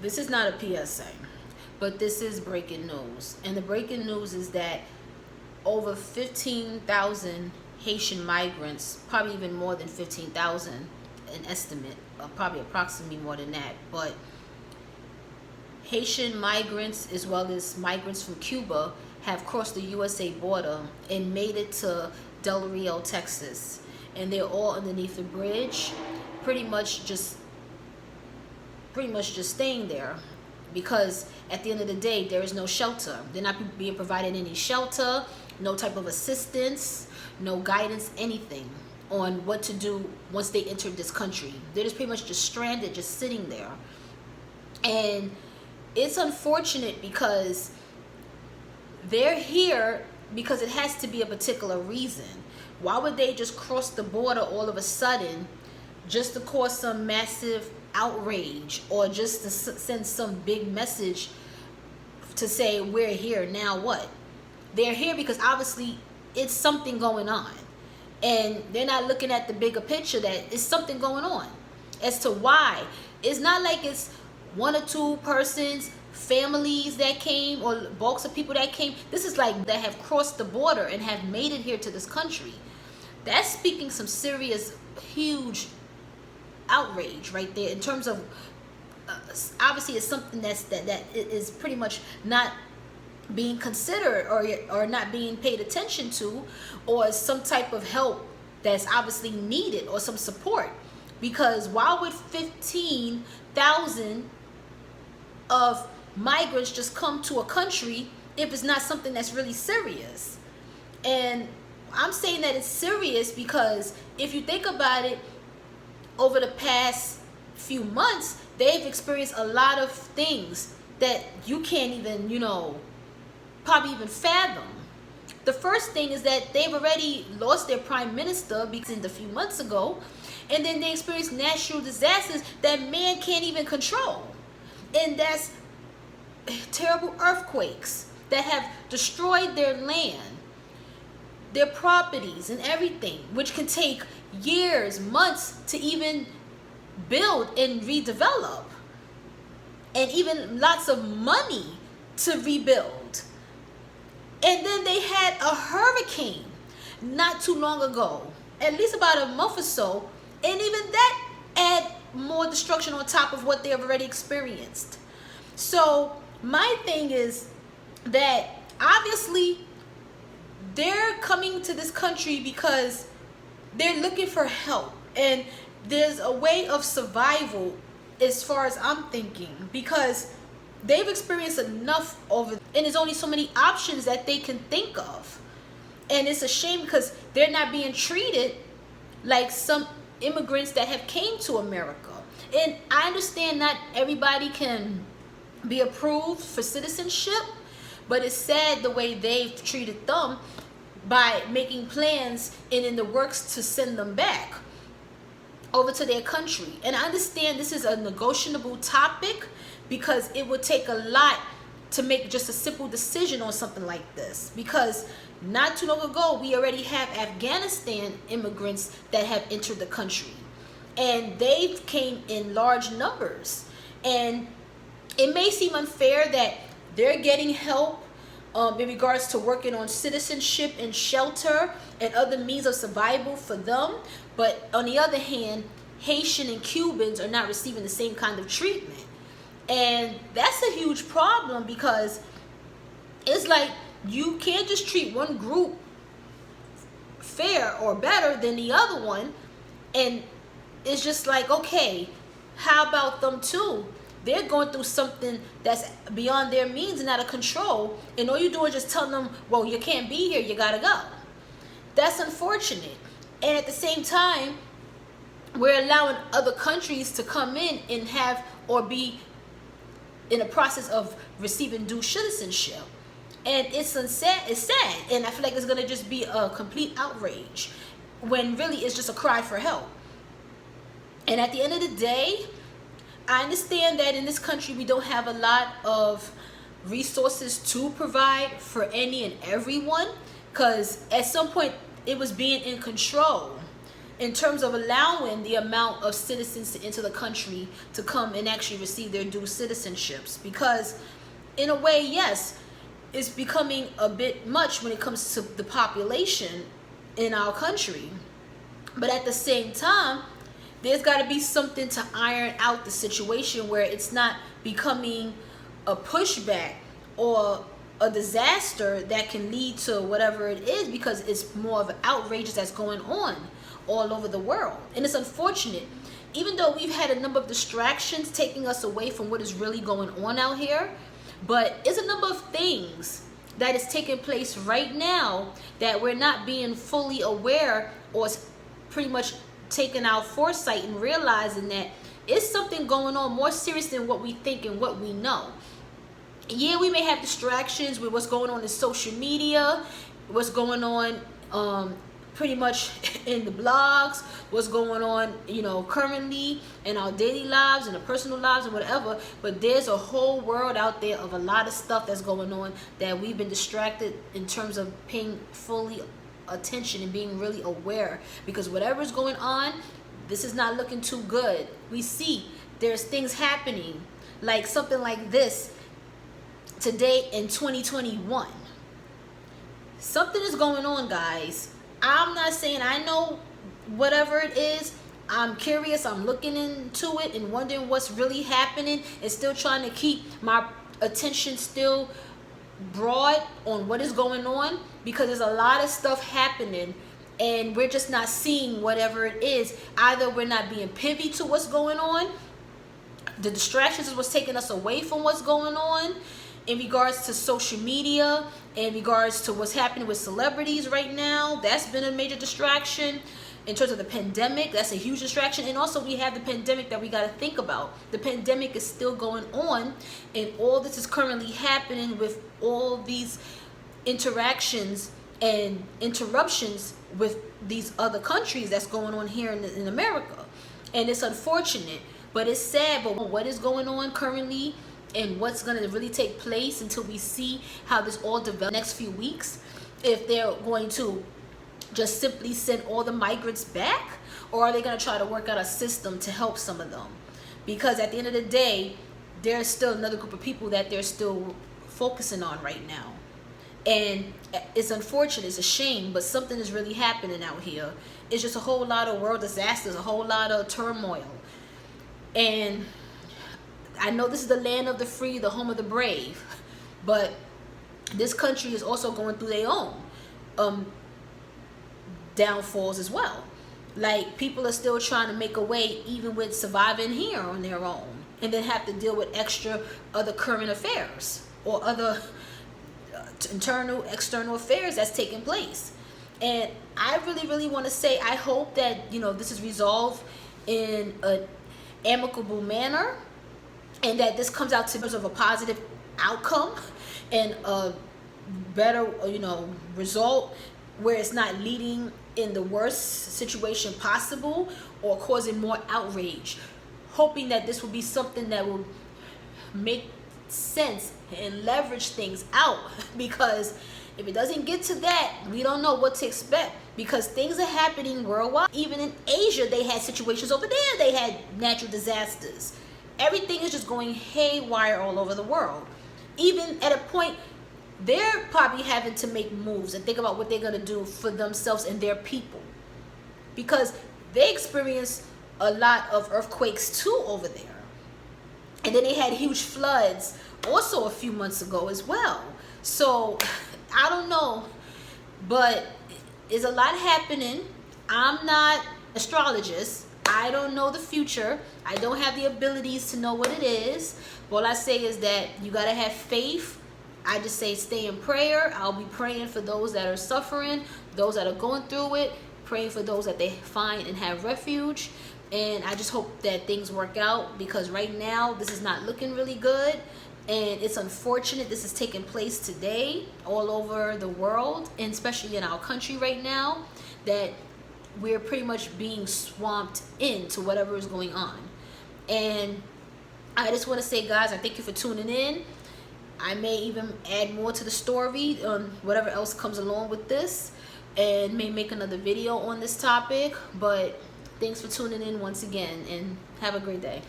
This is not a PSA, but this is breaking news. And the breaking news is that over 15,000 Haitian migrants, probably even more than 15,000, an estimate, probably approximately more than that, but Haitian migrants as well as migrants from Cuba have crossed the USA border and made it to Del Rio, Texas. And they're all underneath the bridge, pretty much just staying there, because at the end of the day there is no shelter. They're not being provided any shelter, no type of assistance, no guidance, anything on what to do once they enter this country. They're just pretty much just stranded, just sitting there. And it's unfortunate because they're here because it has to be a particular reason. Why would they just cross the border all of a sudden just to cause some massive outrage, or just to send some big message to say we're here, now what? They're here because obviously it's something going on, and they're not looking at the bigger picture that it's something going on as to why. It's not like it's one or two persons, families that came, or bulks of people that came. This is like that have crossed the border and have made it here to this country. That's speaking some serious, huge outrage right there, in terms of obviously it's something that is pretty much not being considered, or not being paid attention to, or some type of help that's obviously needed, or some support. Because why would 15,000 of migrants just come to a country if it's not something that's really serious? And I'm saying that it's serious because if you think about it, over the past few months, they've experienced a lot of things that you can't even, probably even fathom. The first thing is that they've already lost their prime minister because a few months ago, and then they experienced natural disasters that man can't even control. And that's terrible earthquakes that have destroyed their land, their properties and everything, which can take years, months to even build and redevelop, and even lots of money to rebuild. And then they had a hurricane not too long ago, at least about a month or so, and even that add more destruction on top of what they have already experienced. So my thing is that obviously they're coming to this country because they're looking for help, and there's a way of survival as far as I'm thinking, because they've experienced enough over, and there's only so many options that they can think of. And it's a shame because they're not being treated like some immigrants that have came to America. And I understand not everybody can be approved for citizenship, but it's sad the way they've treated them by making plans and in the works to send them back over to their country. And I understand this is a negotiable topic because it would take a lot to make just a simple decision on something like this, because not too long ago we already have Afghanistan immigrants that have entered the country, and they came in large numbers. And it may seem unfair that they're getting help in regards to working on citizenship and shelter and other means of survival for them, but on the other hand, Haitian and Cubans are not receiving the same kind of treatment. And that's a huge problem, because it's like you can't just treat one group fair or better than the other one, and it's just like, okay, how about them too? They're going through something that's beyond their means and out of control, and all you do is just tell them, well, you can't be here, you gotta go. That's unfortunate. And at the same time, we're allowing other countries to come in and have, or be in the process of receiving dual citizenship. And it's sad, and I feel like it's gonna just be a complete outrage, when really it's just a cry for help. And at the end of the day, I understand that in this country we don't have a lot of resources to provide for any and everyone, because at some point it was being in control. in terms of allowing the amount of citizens to enter the country to come and actually receive their due citizenships. Because in a way, yes, it's becoming a bit much when it comes to the population in our country. But at the same time, there's got to be something to iron out the situation where it's not becoming a pushback or a disaster that can lead to whatever it is, because it's more of an outrage that's going on all over the world. And it's unfortunate, even though we've had a number of distractions taking us away from what is really going on out here, but it's a number of things that is taking place right now that we're not being fully aware, or pretty much taking our foresight and realizing that it's something going on more serious than what we think and what we know. Yeah, we may have distractions with what's going on in social media, what's going on pretty much in the blogs, what's going on, you know, currently in our daily lives and the personal lives and whatever. But there's a whole world out there of a lot of stuff that's going on that we've been distracted in terms of paying fully attention and being really aware, because whatever's going on, this is not looking too good. We see there's things happening, like something like this today in 2021. Something is going on, guys. I'm not saying I know whatever it is. I'm curious. I'm looking into it and wondering what's really happening, and still trying to keep my attention still broad on what is going on, because there's a lot of stuff happening and we're just not seeing whatever it is. Either we're not being privy to what's going on, the distractions is what's taking us away from what's going on in regards to social media, in regards to what's happening with celebrities right now. That's been a major distraction. In terms of the pandemic, that's a huge distraction. And also we have the pandemic that we got to think about. The pandemic is still going on, and all this is currently happening with all these interactions and interruptions with these other countries that's going on here in America. And it's unfortunate, but it's sad. But what is going on currently and what's going to really take place until we see how this all develops next few weeks, if they're going to just simply send all the migrants back, or are they going to try to work out a system to help some of them? Because at the end of the day, there's still another group of people that they're still focusing on right now. And it's unfortunate, it's a shame, but something is really happening out here. It's just a whole lot of world disasters, a whole lot of turmoil. And I know this is the land of the free, the home of the brave, but this country is also going through their own downfalls as well. Like, people are still trying to make a way even with surviving here on their own, and then have to deal with extra other current affairs or other internal, external affairs that's taking place. And I really want to say, I hope that, you know, this is resolved in an amicable manner, and that this comes out to of a positive outcome and a better, you know, result, where it's not leading in the worst situation possible or causing more outrage. Hoping that this will be something that will make sense and leverage things out, because if it doesn't get to that, we don't know what to expect, because things are happening worldwide. Even in Asia, they had situations over there, they had natural disasters. Everything is just going haywire all over the world. Even at a point, they're probably having to make moves and think about what they're going to do for themselves and their people, because they experience a lot of earthquakes too over there. And then they had huge floods also a few months ago as well. So I don't know, but there's a lot happening. I'm not an astrologist. I don't know the future. I don't have the abilities to know what it is. All I say is that you got to have faith. I just say stay in prayer. I'll be praying for those that are suffering, those that are going through it, praying for those that they find and have refuge. And I just hope that things work out, because right now this is not looking really good. And it's unfortunate this is taking place today all over the world, and especially in our country right now, that we're pretty much being swamped into whatever is going on. And I just want to say, guys, I thank you for tuning in. I may even add more to the story on whatever else comes along with this. and may make another video on this topic. But thanks for tuning in once again, and have a great day.